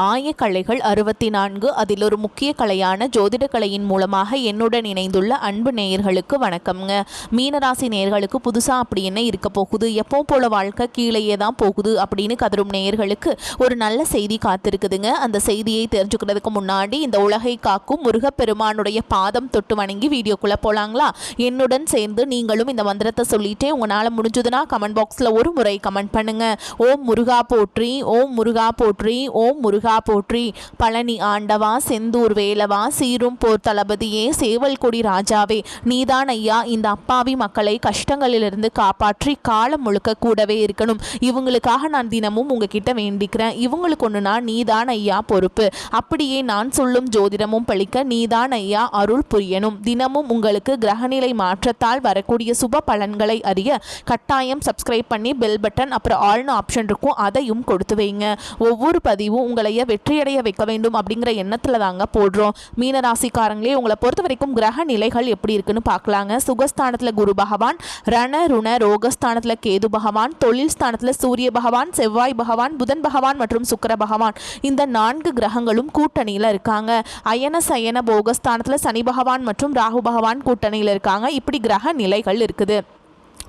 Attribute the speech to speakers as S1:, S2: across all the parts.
S1: ஆயக்கலைகள் 64 அதில் ஒரு முக்கிய கலையான ஜோதிட கலையின் மூலமாக என்னுடன் இணைந்துள்ள அன்பு நேயர்களுக்கு வணக்கம்ங்க. மீனராசி நேயர்களுக்கு புதுசாக அப்படி என்ன இருக்க போகுது, எப்போ போல வாழ்க்கை கீழேயே தான் போகுது அப்படின்னு கதரும் நேயர்களுக்கு ஒரு நல்ல செய்தி காத்திருக்குதுங்க. அந்த செய்தியை தெரிஞ்சுக்கிறதுக்கு முன்னாடி இந்த உலகை காக்கும் முருகப்பெருமானுடைய பாதம் தொட்டு வணங்கி வீடியோக்குள்ளே போகலாங்களா? என்னுடன் சேர்ந்து நீங்களும் இந்த மந்திரத்தை சொல்லிட்டே உங்களால் முடிஞ்சதுன்னா கமெண்ட் பாக்ஸில் ஒரு முறை கமெண்ட் பண்ணுங்க. ஓம் முருகா போற்றி, ஓம் முருகா போற்றி, ஓம் முருகா போற்றி. பழனி ஆண்டவா, செந்தூர் வேலவா, சீரும் போர் தளபதியே, சேவல் கொடி ராஜாவே, நீதான் ஐயா இந்த அப்பாவி மக்களை கஷ்டங்களிலிருந்து காப்பாற்றி காலம் முழுக்க கூடவே இருக்கணும். இவங்களுக்காக நான் தினமும் உங்ககிட்ட வேண்டிக்கிறேன். இவங்களுக்கு ஒன்றுனா நீதான் ஐயா பொறுப்பு. அப்படியே நான் சொல்லும் ஜோதிடமும் பழிக்க நீதான் ஐயா அருள் புரியணும். தினமும் உங்களுக்கு கிரகநிலை மாற்றத்தால் வரக்கூடிய சுப பலன்களை அறிய கட்டாயம் சப்ஸ்கிரைப் பண்ணி பெல் பட்டன் அப்புறம் ஆல்னு ஆப்ஷன் இருக்கும், அதையும் கொடுத்து வைங்க. ஒவ்வொரு பதிவும் உங்களை வெற்றியடைய வைக்க வேண்டும் அப்படிங்கிற எண்ணத்துல தாங்க போடுறோம். மீனராசிக்காரங்களே, உங்களை பொறுத்த வரைக்கும் கிரக நிலைகள் எப்படி இருக்குன்னு பார்க்கலாங்க. சுகஸ்தானத்துல குரு பகவான், ரண ருண ரோகஸ்தானத்துல கேது பகவான், தொழில் ஸ்தானத்துல சூரிய பகவான், செவ்வாய் பகவான், புதன் பகவான் மற்றும் சுக்கிர பகவான், இந்த 4 கிரகங்களும் கூட்டணியில இருக்காங்க. அயன சயன போகஸ்தானத்துல சனி பகவான் மற்றும் ராகு பகவான் கூட்டணியில இருக்காங்க. இப்படி கிரக நிலைகள் இருக்குது.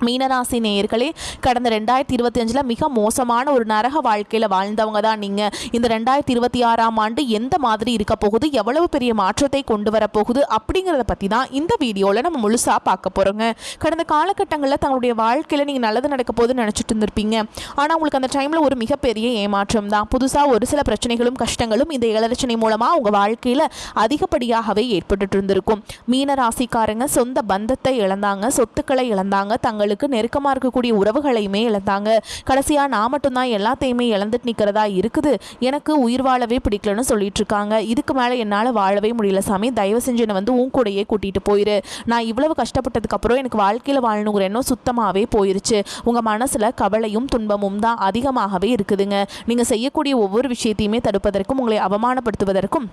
S1: மீனராசி நேயர்களே, கடந்த 2025 மிக மோசமான ஒரு நரக வாழ்க்கையில் வாழ்ந்தவங்க தான் நீங்கள். இந்த 2026ஆம் ஆண்டு எந்த மாதிரி இருக்க போகுது, எவ்வளவு பெரிய மாற்றத்தை கொண்டு வரப்போகுது அப்படிங்கிறத பற்றி தான் இந்த வீடியோவில் நம்ம முழுசாக பார்க்க போகிறோங்க. கடந்த காலகட்டங்களில் தங்களுடைய வாழ்க்கையில் நீங்கள் நல்லது நடக்க போகுதுன்னு நினச்சிட்டு இருந்திருப்பீங்க. ஆனால் உங்களுக்கு அந்த டைமில் ஒரு மிகப்பெரிய ஏமாற்றம் தான். புதுசாக ஒரு சில பிரச்சனைகளும் கஷ்டங்களும் இந்த இளரச்சனை மூலமாக உங்கள் வாழ்க்கையில் அதிகப்படியாகவே ஏற்பட்டு இருந்திருக்கும். மீனராசிக்காரங்க சொந்த பந்தத்தை இழந்தாங்க, சொத்துக்களை இழந்தாங்க, தங்களுக்கு நெருக்கமாக இருக்கக்கூடிய உறவுகளையுமே இழந்தாங்க. கடைசியா நான் மட்டும்தான் எல்லாத்தையுமே இழந்துட்டு நிற்கிறதா இருக்குது, எனக்கு உயிர் வாழவே பிடிக்கலன்னு சொல்லிட்டு இருக்காங்க. இதுக்கு மேலே என்னால் வாழவே முடியல சாமி, தயவு செஞ்சு என்னை வந்து உன் கூடையே கூட்டிகிட்டு போயிரு. நான் இவ்வளவு கஷ்டப்பட்டதுக்கு அப்புறம் எனக்கு வாழ்க்கையில் வாழணுங்கிற எண்ணம் சுத்தமாகவே போயிருச்சு. உங்கள் மனசில் கவலையும் துன்பமும் தான் அதிகமாகவே இருக்குதுங்க. நீங்கள் செய்யக்கூடிய ஒவ்வொரு விஷயத்தையுமே தடுப்பதற்கும் உங்களை அவமானப்படுத்துவதற்கும்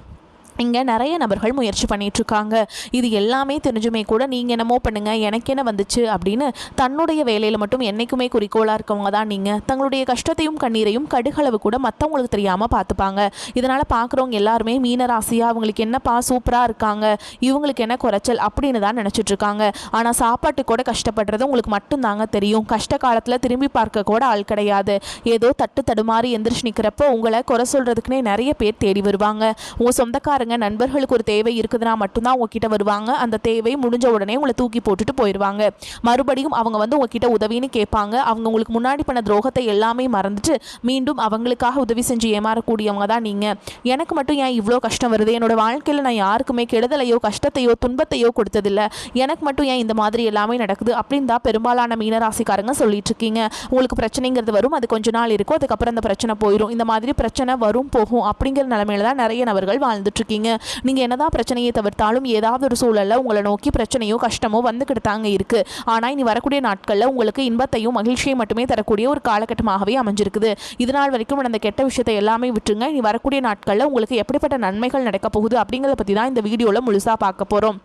S1: இங்கே நிறைய நபர்கள் முயற்சி பண்ணிகிட்ருக்காங்க. இது எல்லாமே தெரிஞ்சுமே கூட நீங்கள் என்னமோ பண்ணுங்கள், எனக்கு என்ன வந்துச்சு அப்படின்னு தன்னுடைய வேலையில் மட்டும் என்றைக்குமே குறிக்கோளாக இருக்கவங்க தான் நீங்கள். தங்களுடைய கஷ்டத்தையும் கண்ணீரையும் கடுகளவு கூட மற்றவங்களுக்கு தெரியாமல் பார்த்துப்பாங்க. இதனால் பார்க்குறவங்க எல்லாருமே மீனராசியாக அவங்களுக்கு என்னப்பா சூப்பராக இருக்காங்க, இவங்களுக்கு என்ன குறைச்சல் அப்படின்னு தான் நினச்சிட்ருக்காங்க. ஆனால் சாப்பாட்டு கூட கஷ்டப்படுறது உங்களுக்கு மட்டும்தாங்க தெரியும். கஷ்ட காலத்தில் திரும்பி பார்க்க கூட ஆள் கிடையாது. ஏதோ தட்டு தடுமாறி எந்திரிச்சு நிற்கிறப்போ உங்களை குறை சொல்கிறதுக்குன்னே நிறைய பேர் தேடி வருவாங்க. உங்கள் சொந்தக்காரங்க நண்பர்களுக்கு ஒரு தேவை இருக்குதுன்னா மட்டும்தான் உங்ககிட்ட வருவாங்க. அந்த தேவை முடிஞ்ச உடனே உங்களை தூக்கி போட்டுட்டு போயிடுவாங்க. மறுபடியும் அவங்க வந்து உங்ககிட்ட உதவின்னு கேட்பாங்க. அவங்க உங்களுக்கு முன்னாடி பண்ண துரோகத்தை எல்லாமே மறந்துட்டு மீண்டும் அவங்களுக்காக உதவி செஞ்சு ஏமாறக்கூடியவங்க தான் நீங்கள். எனக்கு மட்டும் ஏன் இவ்வளோ கஷ்டம் வருது, என்னோட வாழ்க்கையில் நான் யாருக்குமே கெடுதலையோ கஷ்டத்தையோ துன்பத்தையோ கொடுத்ததில்லை, எனக்கு மட்டும் ஏன் இந்த மாதிரி எல்லாமே நடக்குது அப்படின்னு தான் பெரும்பாலான மீனராசிக்காரங்க சொல்லிட்டு இருக்கீங்க. உங்களுக்கு பிரச்சனைங்கிறது வரும், அது கொஞ்ச நாள் இருக்கும், அதுக்கப்புறம் அந்த பிரச்சனை போயிடும். இந்த மாதிரி பிரச்சனை வரும் போகும் அப்படிங்கிற நிலைமையில தான் நிறைய நபர்கள் வாழ்ந்துட்டு இருக்கீங்க. நீங்க என்னதான் பிரச்சனையை தவிர்த்தாலும் ஏதாவது ஒரு சூழல்ல உங்களை நோக்கி பிரச்சனையோ கஷ்டமோ வந்துகிட்டு தாங்க இருக்கு. ஆனா இனி வரக்கூடிய நாட்கள்ல உங்களுக்கு இன்பத்தையும் மகிழ்ச்சியை மட்டுமே தரக்கூடிய ஒரு காலகட்டமாகவே அமைஞ்சிருக்குது. இதனால் வரைக்கும் அந்த கெட்ட விஷயத்தை எல்லாமே விட்டுருங்க. இனி வரக்கூடிய நாட்கள்ல உங்களுக்கு எப்படிப்பட்ட நன்மைகள் நடக்க போகுது அப்படிங்கிறத பத்தி தான் இந்த வீடியோல முழுசா பார்க்க போறோம்.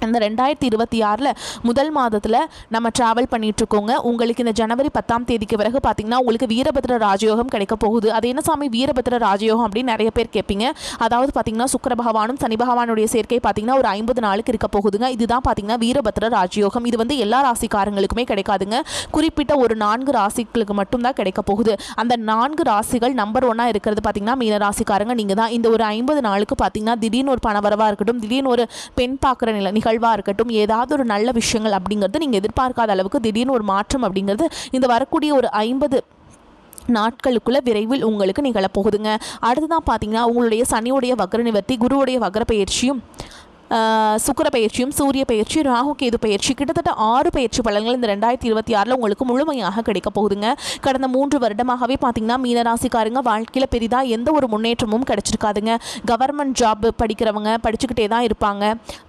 S1: இந்த 2026 முதல் மாதத்தில் நம்ம ட்ராவல் பண்ணிகிட்ருக்கோங்க. உங்களுக்கு இந்த ஜனவரி 10ஆம் தேதிக்கு பிறகு பார்த்திங்கன்னா உங்களுக்கு வீரபத்ர ராஜயோகம் கிடைக்க போகுது. அது என்ன சாமி வீரபத்ர ராஜயோகம் அப்படின்னு நிறைய பேர் கேட்பீங்க. அதாவது பார்த்திங்கன்னா சுக்கிர பகவானும் சனி பகவானுடைய சேர்க்கை பார்த்திங்கன்னா ஒரு 50 நாளுக்கு இருக்க போகுதுங்க. இதுதான் பார்த்திங்கன்னா வீரபத்ர ராஜயோகம். இது வந்து எல்லா ராசிக்காரங்களுக்குமே கிடைக்காதுங்க. குறிப்பிட்ட ஒரு 4 ராசிகளுக்கு மட்டும்தான் கிடைக்க போகுது. அந்த 4 ராசிகள் நம்பர் 1 இருக்கிறது பார்த்திங்கன்னா மீன ராசிக்காரங்க நீங்கள் தான். இந்த ஒரு 50 நாளுக்கு பார்த்திங்கன்னா திடீர்னு ஒரு பணவரவாக இருக்கட்டும், திடீர்னு ஒரு பெண் பார்க்குற நிகழ்வாக இருக்கட்டும், ஏதாவது ஒரு நல்ல விஷயங்கள் அப்படிங்கிறது நீங்கள் எதிர்பார்க்காத அளவுக்கு திடீர்னு ஒரு மாற்றம் அப்படிங்கிறது இந்த வரக்கூடிய ஒரு 50 நாட்களுக்குள்ள விரைவில் உங்களுக்கு நிகழப்போகுதுங்க. அடுத்துதான் பார்த்தீங்கன்னா உங்களுடைய சனியுடைய வக்ர நிவர்த்தி, குருவுடைய வக்ர பயிற்சியும், சுக்கிர பயிற்சியும், சூரிய பயிற்சி, ராகு கேது பயிற்சி, கிட்டத்தட்ட 6 பயிற்சி பலன்கள் இந்த 2026 உங்களுக்கு முழுமையாக கிடைக்க போகுதுங்க. கடந்த 3 வருடமாகவே பார்த்தீங்கன்னா மீனராசிக்காரங்க வாழ்க்கையில் பெரிதாக எந்த ஒரு முன்னேற்றமும் கிடைச்சிருக்காதுங்க. கவர்மெண்ட் ஜாப் படிக்கிறவங்க படிச்சுக்கிட்டே தான் இருப்பாங்க,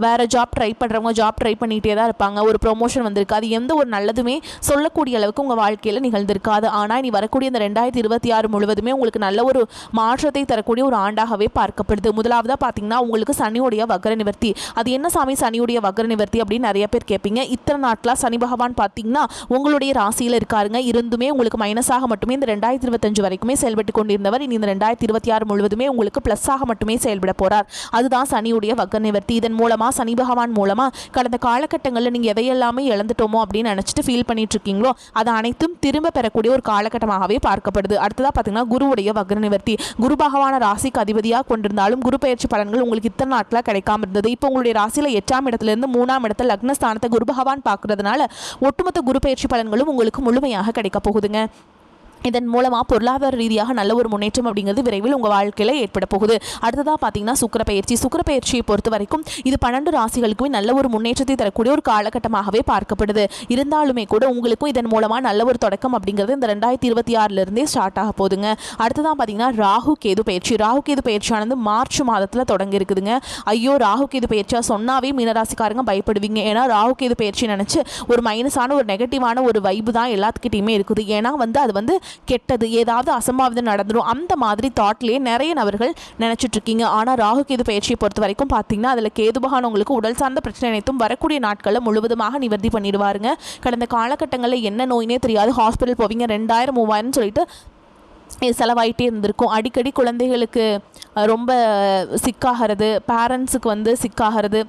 S1: வேறு ஜாப் ட்ரை பண்ணுறவங்க ஜாப் ட்ரை பண்ணிகிட்டே தான் இருப்பாங்க. ஒரு ப்ரொமோஷன் வந்திருக்காது, எந்த ஒரு நல்லதுமே சொல்லக்கூடிய அளவுக்கு உங்கள் வாழ்க்கையில் நிகழ்ந்திருக்காது. ஆனால் இனி வரக்கூடிய இந்த 2026 முழுவதுமே உங்களுக்கு நல்ல ஒரு மாற்றத்தை தரக்கூடிய ஒரு ஆண்டாகவே பார்க்கப்படுது. முதலாவதாக பார்த்தீங்கன்னா உங்களுக்கு சனியுடைய வக்ர நிவர்த்தி. அது என்ன சாமி சனியுடைய வக்ர நிவர்த்தி அப்படின்னு நிறைய பேர் கேட்பீங்க. இத்தனை நாட்களாக சனி பகவான் பார்த்தீங்கன்னா உங்களுடைய ராசியில் இருக்காருங்க. இருந்துமே உங்களுக்கு மைனஸாக மட்டுமே இந்த 2025 வரைக்குமே செயல்பட்டு கொண்டிருந்தவர் இனி இந்த 2026 முழுவதுமே உங்களுக்கு ப்ளஸ்ஸாக மட்டுமே செயல்பட போகிறார். அதுதான் சனியுடைய வக்ர நிவர்த்தி. இதன் மூலமாக சனி பகவான் மூலமாக கடந்த காலகட்டங்களில் நீங்கள் எதையெல்லாமே இழந்துட்டோமோ அப்படின்னு நினச்சிட்டு ஃபீல் பண்ணிட்டு இருக்கீங்களோ அதை அனைத்தும் திரும்ப பெறக்கூடிய ஒரு காலகட்டமாகவே பார்க்கப்படுது. அடுத்ததாக பார்த்தீங்கன்னா குருவுடைய வக்ர நிவர்த்தி. குரு பகவான ராசிக்கு அதிபதியாக கொண்டிருந்தாலும் குரு பயிற்சி பலன்கள் உங்களுக்கு இத்தனை நாட்களாக கிடைக்காம இருந்தது. இப்போ உங்களுடைய ராசியில் 8ஆம் இடத்திலிருந்து 3ஆம் இடத்துல லக்னஸ்தானத்தை குரு பகவான் பார்க்கறதுனால ஒட்டுமொத்த குரு பயிற்சி பலன்களும் உங்களுக்கு முழுமையாக கிடைக்க போகுதுங்க. இதன் மூலமாக பொருளாதார ரீதியாக நல்ல ஒரு முன்னேற்றம் அப்படிங்கிறது விரைவில் உங்கள் வாழ்க்கையில் ஏற்பட போகுது. அடுத்ததாக பார்த்தீங்கன்னா சுக்கிர பயிற்சியை பொறுத்த வரைக்கும் இது 12 ராசிகளுக்குமே நல்ல ஒரு முன்னேற்றத்தை தரக்கூடிய ஒரு காலகட்டமாகவே பார்க்கப்படுது. இருந்தாலுமே கூட உங்களுக்கும் இதன் மூலமாக நல்ல ஒரு தொடக்கம் அப்படிங்கிறது இந்த 2026 ஸ்டார்ட் ஆக போகுதுங்க. அடுத்ததான் பார்த்தீங்கன்னா ராகு கேது பயிற்சியானது மார்ச் மாதத்தில் தொடங்கி இருக்குதுங்க. ஐயோ ராகு கேது பயிற்சியாக சொன்னாவே மீனராசிக்காரங்க பயப்படுவீங்க. ஏன்னா ராகு கேது பயிற்சி நினச்சி ஒரு மைனஸான ஒரு நெகட்டிவான ஒரு வைப்பு தான் எல்லாத்துக்கிட்டையுமே இருக்குது. ஏன்னா அது கெட்டது, ஏதாவது அசம்பாவிதம் நடந்துடும், அந்த மாதிரி தாட்லேயே நிறைய நபர்கள் நினச்சிட்டு இருக்கீங்க. ஆனால் ராகு கேது பயிற்சியை பொறுத்த வரைக்கும் பார்த்தீங்கன்னா அதில் கேது பகவான் உங்களுக்கு உடல் சார்ந்த பிரச்சனை அனைத்தும் வரக்கூடிய நாட்களில் முழுவதுமாக நிவர்த்தி பண்ணிடுவாருங்க. கடந்த காலகட்டங்களில் என்ன நோயினே தெரியாது, ஹாஸ்பிட்டல் போவீங்க, 2000 3000 சொல்லிட்டு செலவாயிட்டே இருந்திருக்கும். அடிக்கடி குழந்தைகளுக்கு ரொம்ப சிக்காகிறது, பேரண்ட்ஸுக்கு சிக்காகிறது,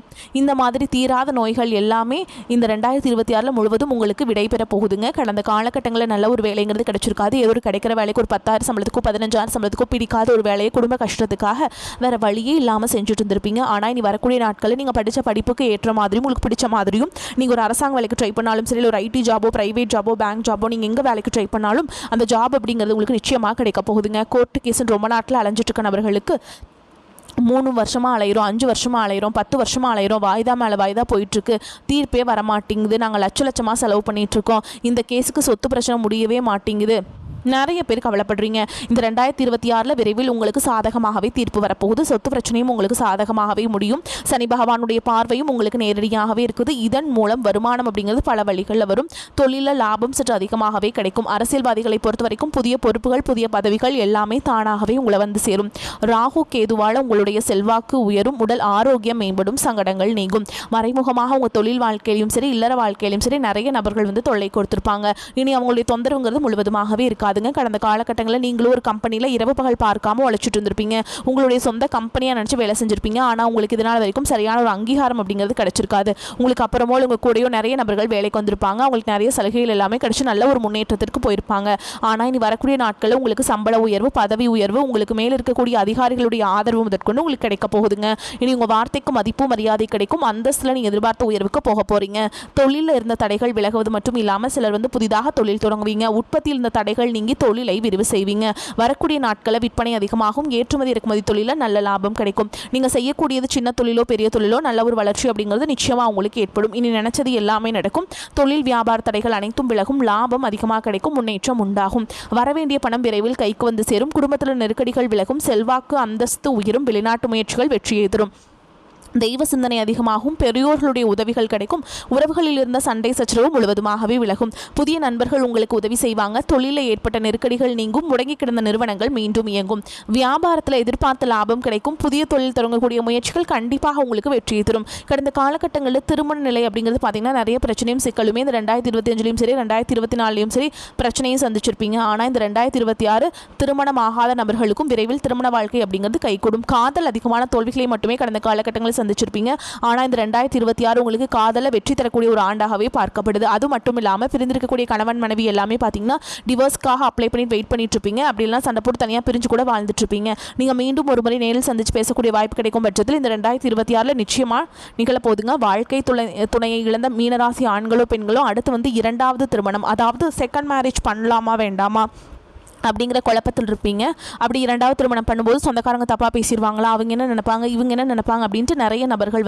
S1: இந்த மாதிரி தீராத நோய்கள் எல்லாமே இந்த 2026 முழுவதும் உங்களுக்கு விடைபெற போகுதுங்க. கடந்த காலகட்டங்களில் நல்ல ஒரு வேலைங்கிறது கிடைச்சிருக்காது. ஏதோ ஒரு கிடைக்கிற வேலைக்கு ஒரு 10,000 சம்பளத்துக்கோ 15,000 சம்பளத்துக்கோ பிடிக்காத ஒரு வேலையை குடும்ப கஷ்டத்துக்காக வேறு வழியே இல்லாமல் செஞ்சுட்டு இருந்திருப்பீங்க. ஆனால் இனி வரக்கூடிய நாட்களில் நீங்கள் படித்த படிப்புக்கு ஏற்ற மாதிரியும் உங்களுக்கு பிடிச்ச மாதிரியும் நீங்கள் ஒரு அரசாங்க வேலைக்கு ட்ரை பண்ணாலும் சரி, ஒரு ஐடி ஜாபோ, பிரைவேட் ஜாபோ, பேங்க் ஜாபோ, நீங்கள் எங்கே வேலைக்கு ட்ரை பண்ணாலும் அந்த ஜாப் அப்படிங்கிறது உங்களுக்கு நிச்சயமாக கிடைக்க போகுதுங்க. கோர்ட்டு கேஸுன்னு ரொம்ப நாட்டில் அலைஞ்சிட்டு இருக்க நபர்களுக்கு 3 வருஷமாக அலையிறோம், 5 வருஷமாக அலையிறோம், 10 வருஷமாக அலையிறோம், வாய்தா மேலே வாய்தா போயிட்டுருக்கு, தீர்ப்பே வரமாட்டேங்குது, நாங்கள் லட்சமாக செலவு பண்ணிகிட்ருக்கோம், இந்த கேஸுக்கு சொத்து பிரச்சனை முடியவே மாட்டேங்குது, நிறைய பேர் கவலைப்படுறீங்க. இந்த 2026 விரைவில் உங்களுக்கு சாதகமாகவே தீர்ப்பு வரப்போகுது. சொத்து பிரச்சனையும் உங்களுக்கு சாதகமாகவே முடியும். சனி பகவானுடைய பார்வையும் உங்களுக்கு நேரடியாகவே இருக்குது. இதன் மூலம் வருமானம் அப்படிங்கிறது பல வழிகளில் வரும். தொழிலில் லாபம் சற்று அதிகமாகவே கிடைக்கும். அரசியல்வாதிகளை பொறுத்த வரைக்கும் புதிய பொறுப்புகள், புதிய பதவிகள் எல்லாமே தானாகவே உங்களை சேரும். ராகு கேதுவால் உங்களுடைய செல்வாக்கு உயரும், உடல் ஆரோக்கியம் மேம்படும், சங்கடங்கள் நீங்கும். மறைமுகமாக உங்கள் தொழில் வாழ்க்கையிலும் சரி, இல்லற வாழ்க்கையிலும் சரி நிறைய நபர்கள் தொல்லை கொடுத்துருப்பாங்க. இனி அவங்களுடைய தொந்தரவுங்கிறது முழுவதுமாகவே இருக்காது. கடந்த காலகட்டங்களில் நீங்களும் ஒரு கம்பெனியில் இரவு பகல் பார்க்காம உழைச்சிட்டு இருந்திருப்பீங்க. உங்களுடைய சொந்த கம்பெனியாக நினச்சி வேலை செஞ்சுருப்பீங்க. ஆனால் உங்களுக்கு இதனால் வரைக்கும் சரியான ஒரு அங்கீகாரம் அப்படிங்கிறது கிடைச்சிருக்காது. உங்களுக்கு அப்புறமோ உங்கள் கூடயோ நிறைய நபர்கள் வேலைக்கு வந்திருப்பாங்க. அவங்களுக்கு நிறைய சலுகைகள் எல்லாமே கிடைச்சி நல்ல ஒரு முன்னேற்றத்திற்கு போயிருப்பாங்க. ஆனால் இனி வரக்கூடிய நாட்களில் உங்களுக்கு சம்பள உயர்வு, பதவி உயர்வு, உங்களுக்கு மேலே இருக்கக்கூடிய அதிகாரிகளுடைய ஆதரவு முதற்கொண்டு உங்களுக்கு கிடைக்க போகுதுங்க. இனி உங்கள் வார்த்தைக்கு மதிப்பு மரியாதை கிடைக்கும். அந்தஸ்தில் நீங்கள் எதிர்பார்த்த உயர்வுக்கு போக போகிறீங்க. தொழிலில் இருந்த தடைகள் விலகுவது மட்டும் இல்லாமல் சிலர் புதிதாக தொழில் தொடங்குவீங்க. உற்பத்தியில் இருந்த தடைகள் நீங்கி தொழிலை விரிவு செய்வீங்க. வரக்கூடிய நாட்களில் விற்பனை அதிகமாகும். ஏற்றுமதி இறக்குமதி தொழிலில் நல்ல லாபம் கிடைக்கும். நீங்கள் செய்யக்கூடியது சின்ன தொழிலோ பெரிய தொழிலோ நல்ல ஒரு வளர்ச்சி அப்படிங்கிறது நிச்சயமாக உங்களுக்கு ஏற்படும். இனி நினைச்சது எல்லாமே நடக்கும். தொழில் வியாபார தடைகள் அனைத்தும் விலகும். லாபம் அதிகமாக கிடைக்கும். முன்னேற்றம் உண்டாகும். வரவேண்டிய பணம் விரைவில் கைக்கு சேரும். குடும்பத்தில் நெருக்கடிகள் விலகும். செல்வாக்கு அந்தஸ்து உயரும். வெளிநாட்டு முயற்சிகள் வெற்றியை தரும். தெய்வ சிந்தனை அதிகமாகும். பெரியோர்களுடைய உதவிகள் கிடைக்கும். உறவுகளில் இருந்த சண்டை சச்சரவு முழுவதுமாகவே விலகும். புதிய நண்பர்கள் உங்களுக்கு உதவி செய்வாங்க. தொழிலில் ஏற்பட்ட நெருக்கடிகள் நீங்கும். முடங்கி கிடந்த நிறுவனங்கள் மீண்டும் இயங்கும். வியாபாரத்தில் எதிர்பார்த்த லாபம் கிடைக்கும். புதிய தொழில் தொடங்கக்கூடிய முயற்சிகள் கண்டிப்பாக உங்களுக்கு வெற்றியை தரும். கடந்த காலகட்டங்களில் திருமண நிலை அப்படிங்கிறது பார்த்தீங்கன்னா நிறைய பிரச்சனையும் சிக்கலுமே இந்த 2025 சரி 2024 சரி பிரச்சனையும் சந்திச்சிருப்பீங்க. ஆனால் இந்த 2026 திருமணம் ஆகாத நபர்களுக்கும் விரைவில் திருமண வாழ்க்கை அப்படிங்கிறது கைகூடும். காதல் அதிகமான தோல்விகளை மட்டுமே கடந்த காலகட்டங்களில் சந்திச்சிருப்பீங்க. ஆனால் இந்த 2026 உங்களுக்கு காதல வெற்றி தரக்கூடிய ஒரு ஆண்டாகவே பார்க்கப்படுது. அது மட்டும் இல்லாமல் பிரிந்திருக்கக்கூடிய கணவன் மனைவி எல்லாமே பார்த்தீங்கன்னா டிவோர்ஸ்க்காக அப்ளை பண்ணி வெயிட் பண்ணிட்டு இருப்பீங்க. அப்படிலாம் சண்டை போட்டு தனியாக பிரிஞ்சு கூட வாழ்ந்துட்டு இருப்பீங்க. நீங்கள் மீண்டும் ஒரு முறை நேரில் சந்திச்சு பேசக்கூடிய வாய்ப்பு கிடைக்கும் பட்சத்தில் இந்த 2026 நிச்சயமாக நிகழப்போகுதுங்க. வாழ்க்கை துணையை இழந்த மீனராசி ஆண்களோ பெண்களோ அடுத்து 2வது திருமணம், அதாவது செகண்ட் மேரேஜ் பண்ணலாமா வேண்டாமா அப்படிங்கிற குழப்பத்தில் இருப்பீங்க. அப்படி 2வது திருமணம் பண்ணும்போது சொந்தக்காரங்க தப்பாக பேசிடுவாங்களா, அவங்க என்ன நினைப்பாங்க, இவங்க என்ன நினைப்பாங்க அப்படின்ட்டு நிறைய நபர்கள்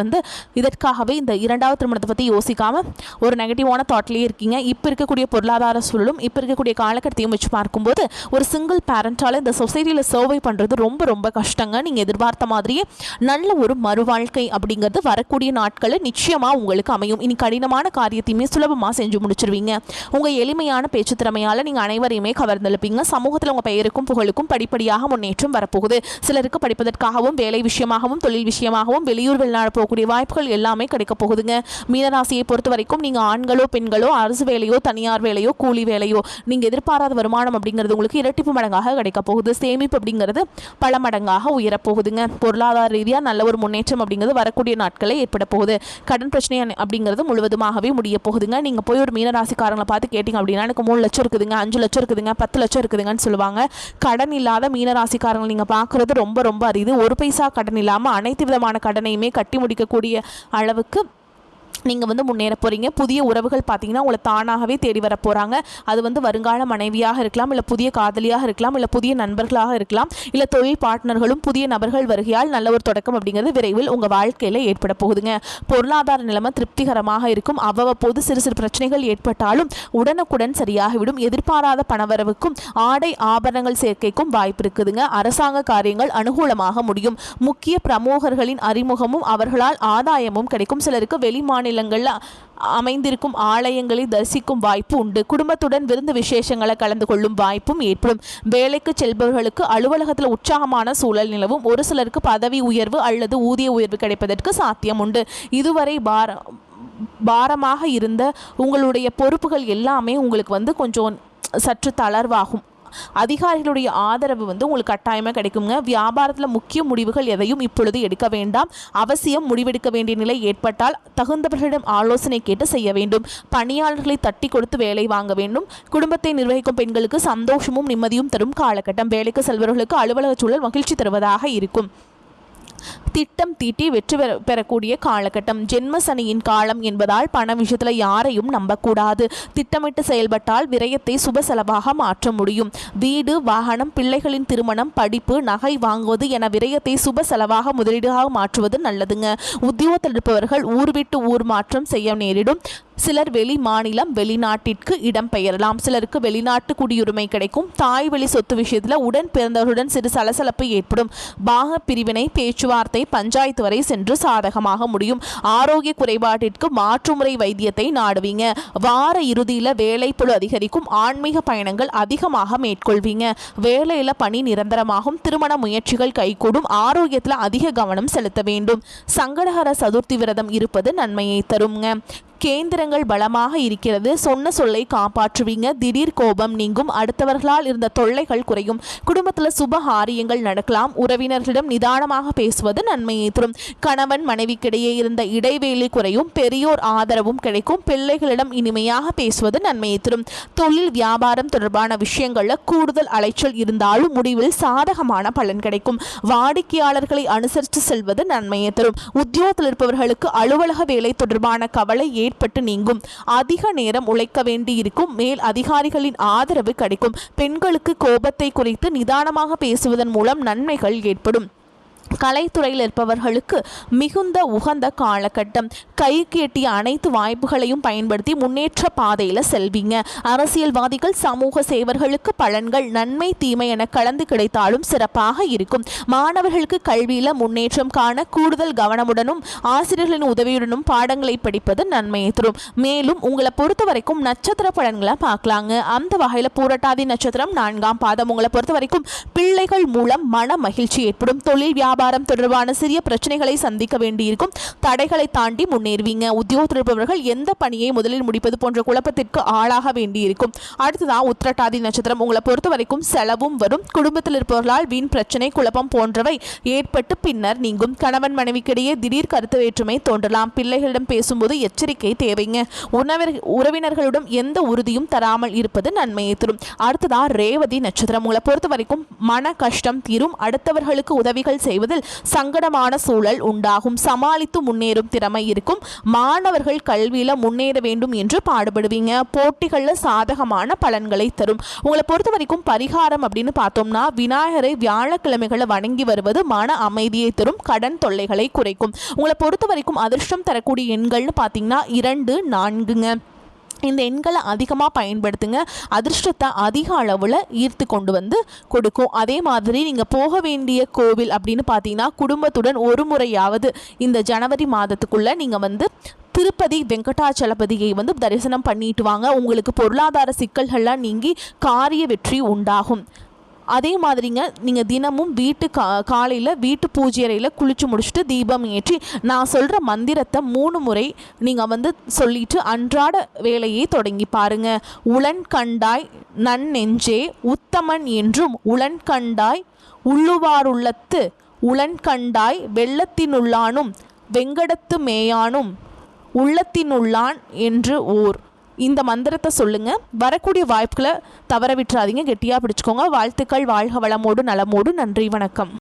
S1: இதற்காகவே இந்த 2வது திருமணத்தை பற்றி யோசிக்காமல் ஒரு நெகட்டிவான தாட்லேயே இருக்கீங்க. இப்போ இருக்கக்கூடிய பொருளாதார சூழலும் இப்போ இருக்கக்கூடிய காலகட்டத்தையும் வச்சு பார்க்கும்போது ஒரு சிங்கிள் பேரண்டால் இந்த சொசைட்டியில் சர்வை பண்ணுறது ரொம்ப ரொம்ப கஷ்டங்க. நீங்கள் எதிர்பார்த்த மாதிரியே நல்ல ஒரு மறுவாழ்க்கை அப்படிங்கிறது வரக்கூடிய நாட்களில் நிச்சயமாக உங்களுக்கு அமையும். இனி கடினமான காரியத்தையுமே சுலபமாக செஞ்சு முடிச்சிருவீங்க. உங்கள் எளிமையான பேச்சு திறமையால் நீங்கள் அனைவரையுமே கவர்ந்தெழுப்பீங்க. சமூகத்தில் உங்கள் பெயருக்கும் புகழுக்கும் படிப்படியாக முன்னேற்றம் வரப்போகுது. சிலருக்கு படிப்பதற்காகவும் வேலை விஷயமாகவும் தொழில் விஷயமாகவும் வெளியூர் வெளிநாடு போகக்கூடிய வாய்ப்புகள் எல்லாமே கிடைக்க போகுதுங்க. மீனராசியை பொறுத்த வரைக்கும் நீங்கள் ஆண்களோ பெண்களோ அரசு வேலையோ தனியார் வேலையோ கூலி வேலையோ நீங்கள் எதிர்பாராத வருமானம் அப்படிங்கிறது உங்களுக்கு இரட்டிப்பு மடங்காக கிடைக்க போகுது. சேமிப்பு அப்படிங்கிறது பல மடங்காக உயரப்போகுதுங்க. பொருளாதார ரீதியாக நல்ல ஒரு முன்னேற்றம் அப்படிங்கிறது வரக்கூடிய நாட்களில் ஏற்பட போகுது. கடன் பிரச்சனை அப்படிங்கிறது முழுவதுமாகவே முடிய போகுதுங்க. நீங்கள் போய் ஒரு மீனராசிக்காரங்களை பார்த்து கேட்டிங்க அப்படின்னா எனக்கு 3 லட்சம் இருக்குதுங்க, 5 லட்சம் இருக்குதுங்க, 10 லட்சம் இருக்குதுங்கன்னு சொல்லுவாங்க. கடன் இல்லாத மீனராசிக்காரங்களை நீங்கள் பார்க்குறது ரொம்ப ரொம்ப அரிது. ஒரு பைசா கடன் இல்லாமல் அனைத்து விதமான கடனையுமே கட்டி முடிக்கக்கூடிய அளவுக்கு நீங்கள் முன்னேற போகிறீங்க. புதிய உறவுகள் பார்த்தீங்கன்னா உங்களை தானாகவே தேடி வர போகிறாங்க. அது வருங்கால மனைவியாக இருக்கலாம், இல்லை புதிய காதலியாக இருக்கலாம், இல்லை புதிய நண்பர்களாக இருக்கலாம், இல்லை தொழில் பார்ட்னர்களும் புதிய நபர்கள் வருகையால் நல்ல ஒரு தொடக்கம் அப்படிங்கிறது விரைவில் உங்கள் வாழ்க்கையில் ஏற்பட போகுதுங்க. பொருளாதார நிலைமை திருப்திகரமாக இருக்கும். அவ்வப்போது சிறு சிறு பிரச்சனைகள் ஏற்பட்டாலும் உடனுக்குடன் சரியாகிவிடும். எதிர்பாராத பணவரவுக்கும் ஆடை ஆபரணங்கள் சேர்க்கைக்கும் வாய்ப்பு இருக்குதுங்க. அரசாங்க காரியங்கள் அனுகூலமாக முடியும். முக்கிய பிரமுகர்களின் அறிமுகமும் அவர்களால் ஆதாயமும் கிடைக்கும். சிலருக்கு வெளி மாநிலங்களில் அமைந்திருக்கும் ஆலயங்களை தரிசிக்கும் வாய்ப்பு உண்டு. குடும்பத்துடன் விருந்து விசேஷங்களை கலந்து கொள்ளும் வாய்ப்பும் ஏற்படும். வேலைக்கு செல்பவர்களுக்கு அலுவலகத்தில் உற்சாகமான சூழல் நிலவும். ஒரு சிலருக்கு பதவி உயர்வு அல்லது ஊதிய உயர்வு கிடைப்பதற்கு சாத்தியம் உண்டு. இதுவரை பாரமாக இருந்த உங்களுடைய பொறுப்புகள் எல்லாமே உங்களுக்கு கொஞ்சம் சற்று தளர்வாகும். அதிகாரிகளுடைய ஆதரவு உங்களுக்கு கட்டாயமாக கிடைக்குங்க. வியாபாரத்தில் முக்கிய முடிவுகள் எதையும் இப்பொழுது எடுக்க வேண்டாம். அவசியம் முடிவெடுக்க வேண்டிய நிலை ஏற்பட்டால் தகுந்தவர்களிடம் ஆலோசனை கேட்டு செய்ய வேண்டும். பணியாளர்களை தட்டி கொடுத்து வேலை வாங்க வேண்டும். குடும்பத்தை நிர்வகிக்கும் பெண்களுக்கு சந்தோஷமும் நிம்மதியும் தரும் காலகட்டம். வேலைக்கு செல்பவர்களுக்கு அலுவலக சூழல் மகிழ்ச்சி தருவதாக இருக்கும். திட்டம் தீட்டி வெற்றி பெறக்கூடிய காலகட்டம். ஜென்ம சனியின் காலம் என்பதால் பண விஷயத்தில் யாரையும் நம்பக்கூடாது. திட்டமிட்டு செயல்பட்டால் விரயத்தை சுப செலவாக மாற்ற முடியும். வீடு, வாகனம், பிள்ளைகளின் திருமணம், படிப்பு, நகை வாங்குவது என விரயத்தை சுப செலவாக முதலீடாக மாற்றுவது நல்லதுங்க. உத்தியோகத்தில் இருப்பவர்கள் ஊர் விட்டு ஊர் மாற்றம் செய்ய நேரிடும். சிலர் வெளி மாநிலம் வெளிநாட்டிற்கு இடம் பெயரலாம். சிலருக்கு வெளிநாட்டு குடியுரிமை கிடைக்கும். தாய் வழி சொத்து விஷயத்தில் உடன் பிறந்தவர்களுடன் சிறு சலசலப்பு ஏற்படும். பாக பிரிவினை பேச்சுவார்த்தை பஞ்சாயத்து வரை சென்று சாதகமாக முடியும். ஆரோக்கிய குறைபாட்டிற்கு மாற்றுமுறை வைத்தியத்தை நாடுவீங்க. வார இறுதியில் வேலைப்பளு அதிகரிக்கும். ஆன்மீக பயணங்கள் அதிகமாக மேற்கொள்வீங்க. வேலையில் பணி நிரந்தரமாகும். திருமண முயற்சிகள் கைகூடும். ஆரோக்கியத்தில் அதிக கவனம் செலுத்த வேண்டும். சங்கடஹர சதுர்த்தி விரதம் இருப்பது நன்மையை தருங்க. கேந்திரங்கள் பலமாக இருக்கிறது. சொன்ன சொல்லை காப்பாற்றுவீங்க. திடீர் கோபம் நீங்கும். அடுத்தவர்களால் இருந்த தொல்லைகள் குறையும். குடும்பத்தில் சுப காரியங்கள் நடக்கலாம். உறவினர்களிடம் நிதானமாக பேசுவது நன்மையை தரும். கணவன் மனைவிக்கிடையே இருந்த இடைவேளை குறையும். பெரியோர் ஆதரவும் கிடைக்கும். பிள்ளைகளிடம் இனிமையாக பேசுவது நன்மையை தரும். தொழில் வியாபாரம் தொடர்பான விஷயங்களில் கூடுதல் அலைச்சல் இருந்தாலும் முடிவில் சாதகமான பலன் கிடைக்கும். வாடிக்கையாளர்களை அனுசரித்து செல்வது நன்மையை தரும். உத்தியோகத்தில் இருப்பவர்களுக்கு அலுவலக வேலை தொடர்பான கவலை ஏற்பட்டு நீங்கும். அதிக நேரம் உழைக்க வேண்டியிருக்கும். மேல் அதிகாரிகளின் ஆதரவு கிடைக்கும். பெண்களுக்கு கோபத்தை குறைத்து நிதானமாக பேசுவதன் மூலம் நன்மைகள் ஏற்படும். கலைத்துறையில் இருப்பவர்களுக்கு மிகுந்த உகந்த காலகட்டம். கைக்கு எட்டிய அனைத்து வாய்ப்புகளையும் பயன்படுத்தி முன்னேற்ற பாதையில் செல்வீங்க. அரசியல்வாதிகள் சமூக சேவர்களுக்கு பலன்கள் நன்மை தீமை என கலந்து கிடைத்தாலும் சிறப்பாக இருக்கும். மாணவர்களுக்கு கல்வியில் முன்னேற்றம் காண கூடுதல் கவனமுடனும் ஆசிரியர்களின் உதவியுடனும் பாடங்களை படிப்பது நன்மையை தரும். மேலும் உங்களை பொறுத்த வரைக்கும் நட்சத்திர பலன்களை பார்க்கலாங்க. அந்த வகையில் பூரட்டாதி நட்சத்திரம் 4ஆம் பாதம். உங்களை பொறுத்த வரைக்கும் பிள்ளைகள் மூலம் மன மகிழ்ச்சி ஏற்படும். தொழில் வியாபாரம் தொடர்பான சிறிய பிரச்சனைகளை சந்திக்க வேண்டியிருக்கும். தடைகளை தாண்டி முன்னேறுவீங்க. உத்தியோகத்தில் இருப்பவர்கள் எந்த பணியை முதலில் முடிப்பது போன்ற குழப்பத்திற்கு ஆளாக வேண்டியிருக்கும். அடுத்ததான் உத்திரட்டாதி நட்சத்திரம். உங்களை பொறுத்த வரைக்கும் செலவும் வரும். குடும்பத்தில் இருப்பவர்களால் வீண் பிரச்சனை குழப்பம் போன்றவை ஏற்பட்டு பின்னர் நீங்கும். கணவன் மனைவிக்கிடையே திடீர் கருத்து வேற்றுமை தோன்றலாம். பிள்ளைகளிடம் பேசும்போது எச்சரிக்கை தேவைங்க. உறவினர்களுடன் எந்த உறுதியும் தராமல் இருப்பது நன்மையை தரும். அடுத்ததான் ரேவதி நட்சத்திரம். உங்களை பொறுத்த வரைக்கும் மன கஷ்டம் தீரும். அடுத்தவர்களுக்கு உதவிகள் செய்வது சங்கடமான சூழல் உண்டாகும். சமாளித்து முன்னேறும் திறமை இருக்கும். மாணவர்கள் கல்வியில முன்னேற வேண்டும் என்று பாடுபடுவீங்க. போட்டிகளில் சாதகமான பலன்களை தரும். உங்களை பொறுத்த வரைக்கும் பரிகாரம் அப்படின்னு பார்த்தோம்னா விநாயகரை வியாழக்கிழமைகளை வணங்கி வருவது மன அமைதியை தரும். கடன் தொல்லைகளை குறைக்கும். உங்களை பொறுத்த வரைக்கும் அதிர்ஷ்டம் தரக்கூடிய எண்கள்னு பார்த்தீங்கன்னா 2, 4ங்க. இந்த எண்களை அதிகமாக பயன்படுத்துங்க. அதிர்ஷ்டத்தை அதிக அளவில் ஈர்த்து கொண்டு வந்து கொடுக்கும். அதே மாதிரி நீங்கள் போக வேண்டிய கோவில் அப்படின்னு பார்த்தீங்கன்னா குடும்பத்துடன் ஒரு முறையாவது இந்த ஜனவரி மாதத்துக்குள்ளே நீங்கள் திருப்பதி வெங்கடாச்சலபதியை வந்து தரிசனம் பண்ணிட்டு வாங்க. உங்களுக்கு பொருளாதார சிக்கல்கள்லாம் நீங்கி காரிய வெற்றி உண்டாகும். அதே மாதிரிங்க நீங்கள் தினமும் காலையில் வீட்டு பூஜை அறையில் குளிச்சு முடிச்சுட்டு தீபம் ஏற்றி நான் சொல்கிற மந்திரத்தை 3 முறை நீங்கள் வந்து சொல்லிட்டு அன்றாட வேலையை தொடங்கி பாருங்க. உளன் கண்டாய் நன்னெஞ்சே உத்தமன் என்றும் உளன் கண்டாய் உள்ளுவாருள்ளத்து உளன் கண்டாய் வெள்ளத்தினுள்ளானும் வெங்கடத்து மேயானும் உள்ளத்தினுள்ளான் என்று ஓர். இந்த மந்திரத்தை சொல்லுங்க. வரக்கூடிய வாய்ப்புகளை தவற விட்டுறாதீங்க. கெட்டியாக பிடிச்சுக்கோங்க. வாழ்த்துக்கள். வாழ்க வளமோடு நலமோடு. நன்றி, வணக்கம்.